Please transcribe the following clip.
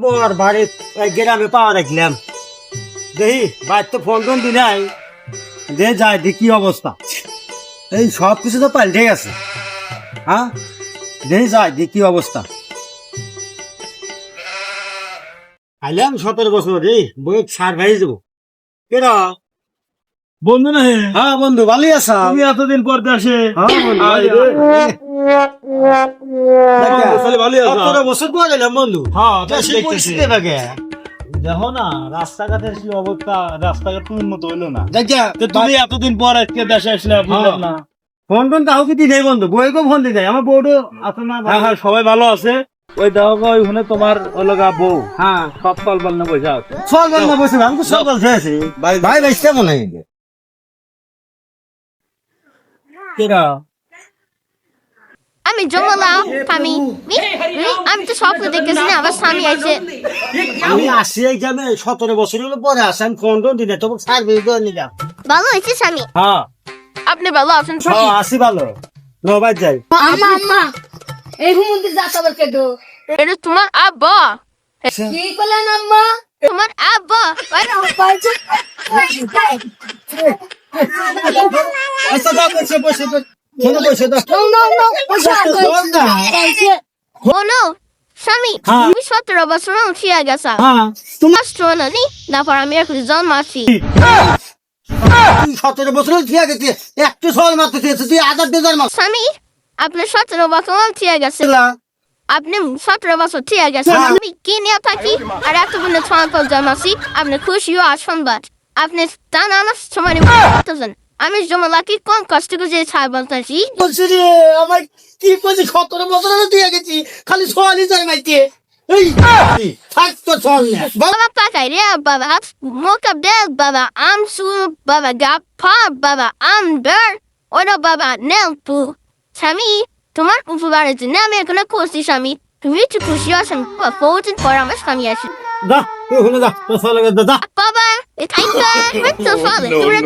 বর বাড়ি গ্রামে পাওয়া রাখলাম দেখি বাড়িতে তো ফোন টোন দি নাই দে যায় দি কি অবস্থা এই সব কিছু তো পাল্টে গেছে হ্যাঁ দেখি যায় দি কি অবস্থা আইলাম 17 বছর রে বই সার ভাই যাবো কেন বন্ধু না হে হ্যাঁ বন্ধু ভালোই আছা তুমি এতদিন পর দেশে হ্যাঁ বন্ধু আয় রে। তাহলে ভালোই আছো? 17 বছর পর গেলাম বন্ধু হ্যাঁ তাই দেশের দেখতেছি। পরিস্থিতি ভাগে দেখো না রাস্তাঘাটের কি অবস্থা, রাস্তাঘাট উন্নত হইলো না। দেখা তো তুমি এতদিন পর আজকে দেশে আসলে বুঝলাম না। ফোন টোন কাউকে দি নাই বন্ধু বউকে ফোন দি নাই আমার বউটো আছে না হ্যাঁ হ্যাঁ সবাই ভালো আছে। ওই দেখো ওইখানে তোমার ওলগা বউ হ্যাঁ সব পাল পাল না বসে আছে। সকাল না বসে আমি তো সকাল খেয়েছি ভাই ভাই কেমন লাগে কেরা আমি জমলা আমি আমি তো স্বপ্ন দেখতেছি না আমার স্বামী আছে আমি আসি এইখানে 17 বছর হলো পরে আসি আমি ফোন টোন দি নাই তোমাকে সার্ভিস করে নিলাম ভালো হয়েছে স্বামী হ্যাঁ আপনি ভালো আছেন হ্যাঁ আসি ভালো নবাই যাই আম্মা আম্মা এই হুমন্দির যাতে আবার কেটো এটা তোমার আব্বা কি করলেন আম্মা তোমার আব্বা আচ্ছা দাও বসে বসে ফোনে বসে দাও বলো স্বামী হ্যাঁ। তুমি 17 বছর উঠে গেছা হ্যাঁ তোমার স্টোনানি তারপর আমি এখন জন্মাচ্ছি তুই 17 বছর ঠিক আছে একটু সময় মাত্র খেয়েছে তুই আধার দিয়ে জন্ম স্বামী আপনি 17 বছর উঠে গেছে আপনি 17 বছর ঠিক গেছে হ্যাঁ। আমি কি নিয়ে থাকি আর এত বলে ছয় জন্মাচ্ছি আপনি খুশিও আর সংবাদ আপনি তা না আমার সময় বলতেছেন আমি জমালাকে কম কষ্ট করে ছাড় বলতেছি বলছি রে আমার কি করছি 17 বছর হলো দিয়ে গেছি খালি সোয়ালি যাই মাইতে এই থাক তো চল না Baba pakaria, baba moka bel, baba am su, baba gapa, baba am ber, oda baba nelpu. Sami, তোমার উপকারে জন্য আমি এখন খুশি স্বামী তুমি একটু খুশি আছেন ফৌজিন পরামর্শ আমি আছি দা তুই হলো দা তো চলে গেছে দা বাবা এটাই তো মৃত্যু ফলে তুমি